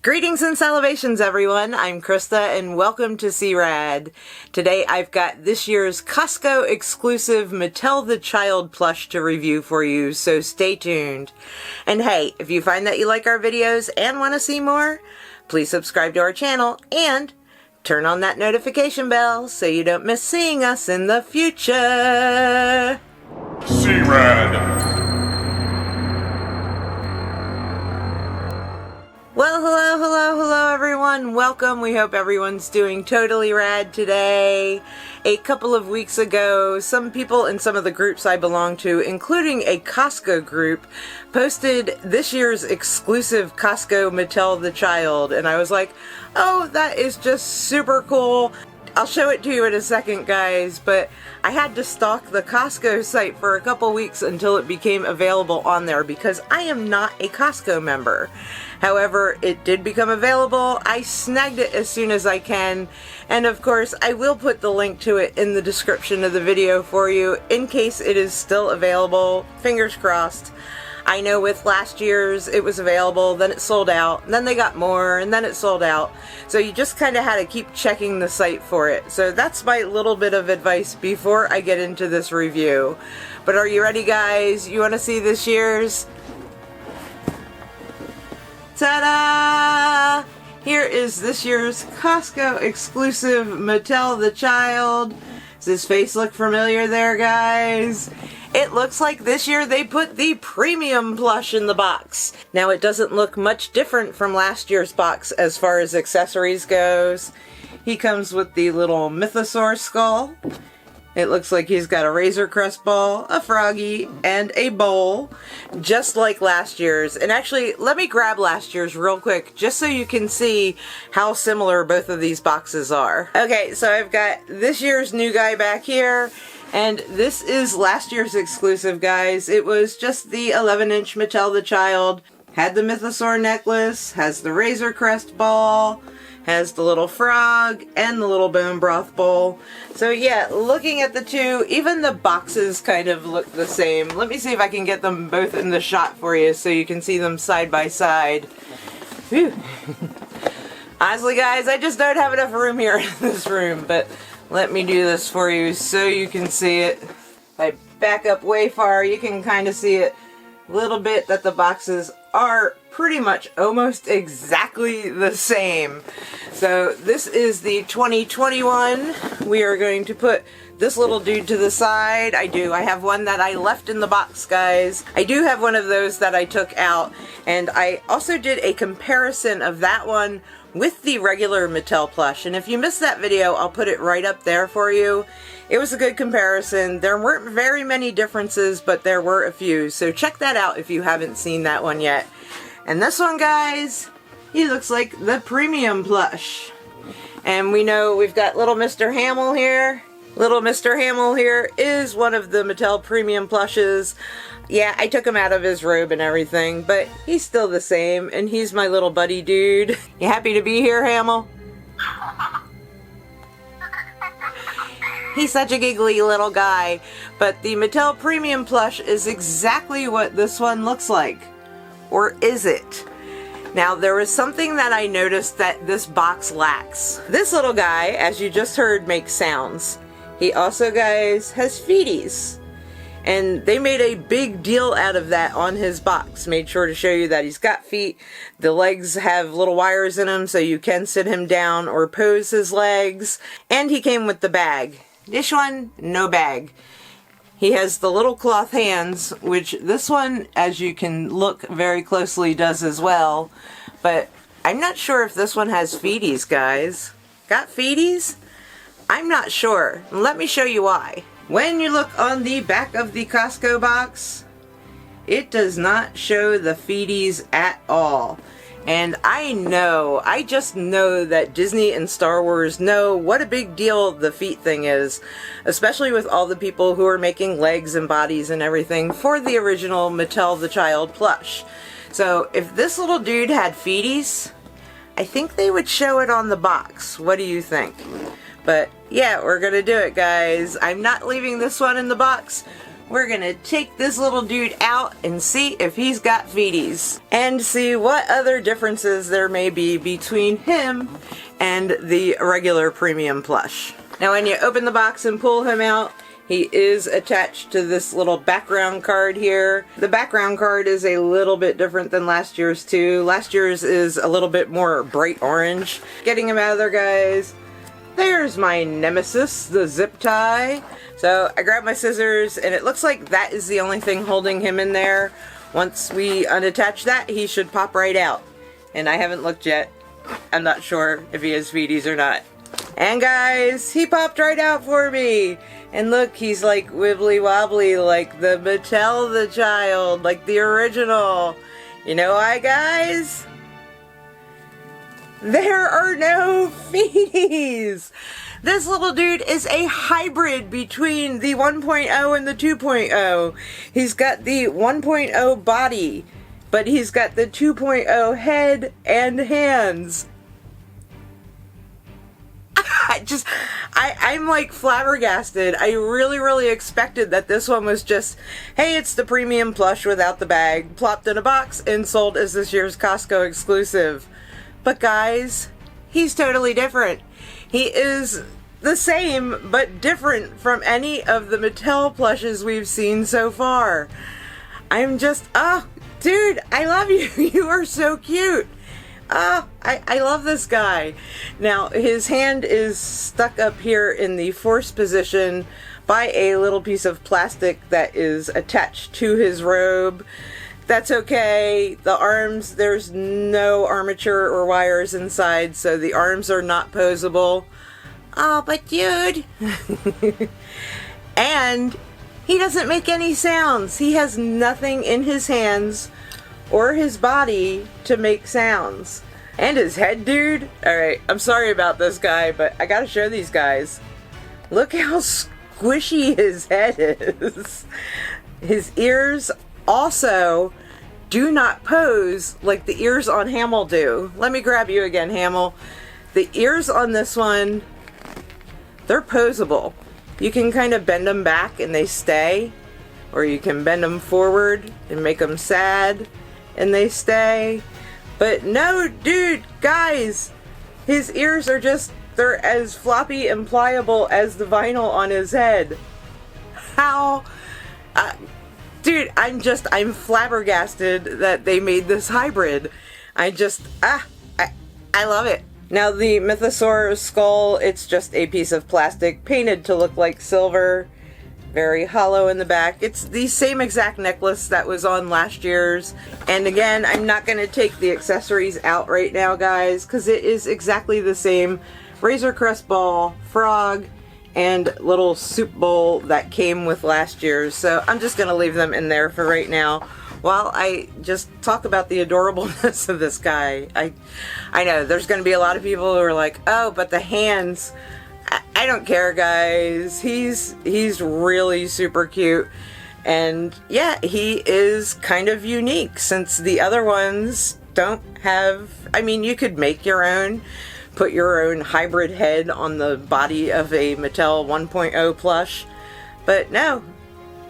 Greetings and celebrations, everyone. I'm Krista and welcome to C-Rad. Today I've got this year's Costco exclusive Mattel the Child plush to review for you, so stay tuned. And hey, if you find that you like our videos and want to see more, please subscribe to our channel and turn on that notification bell so you don't miss seeing us in the future. C-Rad. Well, hello everyone. Welcome. We hope everyone's doing totally rad today. A couple of weeks ago, some people in some of the groups I belong to, including a Costco group, posted this year's exclusive Costco Mattel the Child, and I was like, oh, that is just super cool. I'll show it to you in a second, guys, but I had to stalk the Costco site for a couple weeks until it became available on there because I am not a Costco member. However, it did become available. I snagged it as soon as I can, and of course I will put the link to it in the description of the video for you in case it is still available. Fingers crossed. I know with last year's it was available, then it sold out, and then they got more, and then it sold out. So you just kind of had to keep checking the site for it. So that's my little bit of advice before I get into this review. But are you ready, guys? You want to see this year's? Ta-da! Here is this year's Costco exclusive Mattel the Child. Does his face look familiar there, guys? It looks like this year they put the premium plush in the box. Now it doesn't look much different from last year's box as far as accessories goes. He comes with the little mythosaur skull. It looks like he's got a Razor Crest ball, a Froggy, and a bowl, just like last year's. And actually, let me grab last year's real quick, just so you can see how similar both of these boxes are. Okay, so I've got this year's new guy back here, and this is last year's exclusive, guys. It was just the 11-inch Mattel the Child. Had the mythosaur necklace, has the Razor Crest ball, has the little frog, and the little bone broth bowl. So yeah, looking at the two, even the boxes kind of look the same. Let me see if I can get them both in the shot for you so you can see them side by side. Whew. Honestly, guys, I just don't have enough room here in this room, but let me do this for you so you can see it. If I back up way far, you can kind of see it a little bit that the boxes are pretty much almost exactly the same. So this is the 2021. We are going to put this little dude to the side. I have one that I left in the box, guys. I do have one of those that I took out, and I also did a comparison of that one with the regular Mattel plush, and if you missed that video, I'll put it right up there for you. It was a good comparison. There weren't very many differences, but there were a few, so check that out if you haven't seen that one yet. And this one, guys, he looks like the premium plush. And we know we've got little Mr. Hamill here. Little Mr. Hamill here is one of the Mattel premium plushes. Yeah, I took him out of his robe and everything, but he's still the same, and he's my little buddy dude. You happy to be here, Hamill? He's such a giggly little guy, but the Mattel Premium plush is exactly what this one looks like. Or is it? Now, there was something that I noticed that this box lacks. This little guy, as you just heard, makes sounds. He also, guys, has feeties. And they made a big deal out of that on his box. Made sure to show you that he's got feet. The legs have little wires in them so you can sit him down or pose his legs. And he came with the bag. This one, no bag. He has the little cloth hands, which this one, as you can look very closely, does as well. But I'm not sure if this one has feeties, guys. Got feeties? I'm not sure. Let me show you why. When you look on the back of the Costco box, it does not show the feeties at all. And I just know that Disney and Star Wars know what a big deal the feet thing is, especially with all the people who are making legs and bodies and everything for the original Mattel the Child plush. So if this little dude had feeties, I think they would show it on the box. What do you think? But yeah, we're gonna do it, guys. I'm not leaving this one in the box. we're gonna take this little dude out and see if he's got feeties. And see what other differences there may be between him and the regular premium plush. Now when you open the box and pull him out, he is attached to this little background card here. The background card is a little bit different than last year's too. Last year's is a little bit more bright orange. Getting him out of there, guys. There's my nemesis, the zip tie. So I grabbed my scissors and it looks like that is the only thing holding him in there. Once we unattach that, he should pop right out. And I haven't looked yet. I'm not sure if he has feeties or not. And guys, he popped right out for me. And look, he's like wibbly wobbly like the Mattel the Child, like the original. You know why, guys? There are no feeties! This little dude is a hybrid between the 1.0 and the 2.0. He's got the 1.0 body, but he's got the 2.0 head and hands. I'm like flabbergasted. I really expected that this one was just, hey, it's the premium plush without the bag, plopped in a box and sold as this year's Costco exclusive. But guys, he's totally different. He is the same, but different from any of the Mattel plushes we've seen so far. I'm just, oh, dude, I love you. You are so cute. I love this guy. Now, his hand is stuck up here in the force position by a little piece of plastic that is attached to his robe. That's okay. The arms, there's no armature or wires inside, so the arms are not posable. Oh, but dude. And he doesn't make any sounds. He has nothing in his hands or his body to make sounds. And his head, dude. Alright, I'm sorry about this guy, but I gotta show these guys. Look how squishy his head is. His ears also do not pose like the ears on Hamill do. Let me grab you again, Hamill. The ears on this one, they're posable. You can kind of bend them back and they stay, or you can bend them forward and make them sad and they stay. But no, dude, guys, his ears are just, they're as floppy and pliable as the vinyl on his head. How? Dude, I'm flabbergasted that they made this hybrid. I love it. Now the Mythosaur skull, it's just a piece of plastic painted to look like silver. Very hollow in the back. It's the same exact necklace that was on last year's. And again, I'm not going to take the accessories out right now, guys, because it is exactly the same Razor Crest ball, frog, and little soup bowl that came with last year's. So I'm just going to leave them in there for right now while I just talk about the adorableness of this guy. I know there's going to be a lot of people who are like, oh, but the hands... I don't care, guys. He's really super cute. And yeah, he is kind of unique since the other ones don't have... I mean, you could make your own, put your own hybrid head on the body of a Mattel 1.0 plush. But no,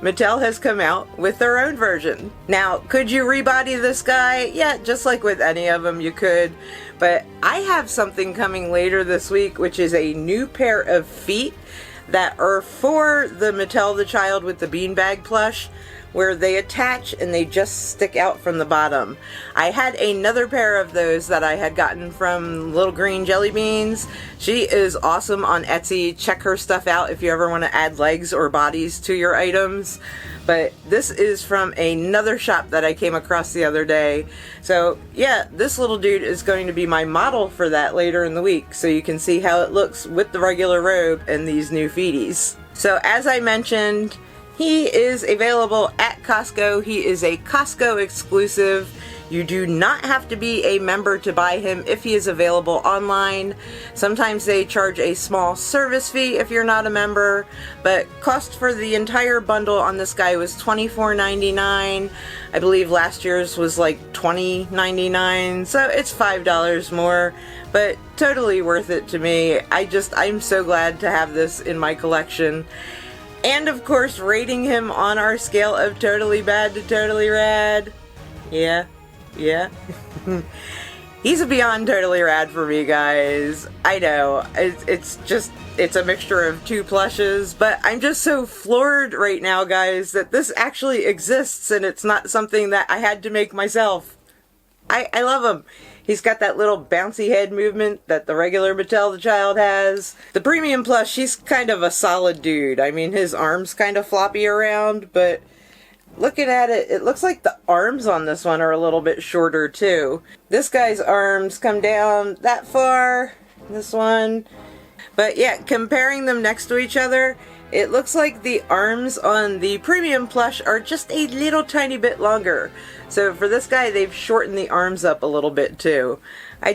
Mattel has come out with their own version. Now, could you rebody this guy? Yeah, just like with any of them, you could. But I have something coming later this week, which is a new pair of feet that are for the Mattel the Child with the beanbag plush, where they attach and they just stick out from the bottom. I had another pair of those that I had gotten from Little Green Jelly Beans. She is awesome on Etsy. Check her stuff out if you ever want to add legs or bodies to your items. But this is from another shop that I came across the other day. So yeah, this little dude is going to be my model for that later in the week, so you can see how it looks with the regular robe and these new feeties. So as I mentioned, he is available at Costco. He is a Costco exclusive. You do not have to be a member to buy him if he is available online. Sometimes they charge a small service fee if you're not a member, but cost for the entire bundle on this guy was $24.99. I believe last year's was like $20.99, so it's $5 more, but totally worth it to me. I'm so glad to have this in my collection. And of course, rating him on our scale of totally bad to totally rad. Yeah. He's a beyond totally rad for me, guys. I know, it's a mixture of two plushes, but I'm just so floored right now, guys, that this actually exists and it's not something that I had to make myself. I love him. He's got that little bouncy head movement that the regular Mattel the Child has. The premium plush, he's kind of a solid dude. I mean, his arms kind of floppy around, but looking at it, it looks like the arms on this one are a little bit shorter too. This guy's arms come down that far, this one. But yeah, comparing them next to each other, it looks like the arms on the premium plush are just a little tiny bit longer. So for this guy, they've shortened the arms up a little bit too. I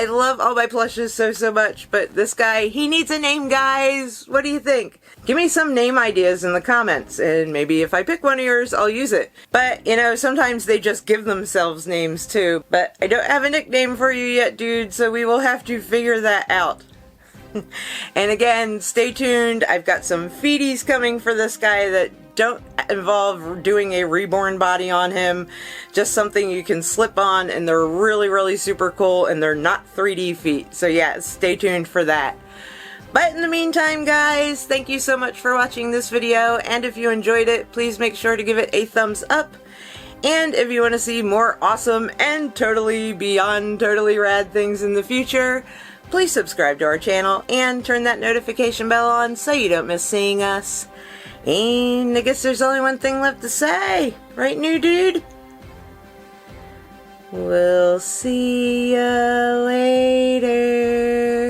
love all my plushes so much, but this guy, he needs a name, guys. What do you think? Give me some name ideas in the comments, and maybe if I pick one of yours, I'll use it. But, you know, sometimes they just give themselves names too. But I don't have a nickname for you yet, dude, so we will have to figure that out. And again, stay tuned. I've got some feeties coming for this guy that don't involve doing a reborn body on him. Just something you can slip on, and they're really super cool, and they're not 3D feet. So yeah, stay tuned for that. But in the meantime, guys, thank you so much for watching this video, and if you enjoyed it, please make sure to give it a thumbs up. And if you want to see more awesome and totally beyond totally rad things in the future, please subscribe to our channel and turn that notification bell on so you don't miss seeing us. And I guess there's only one thing left to say, right, new dude? We'll see ya later.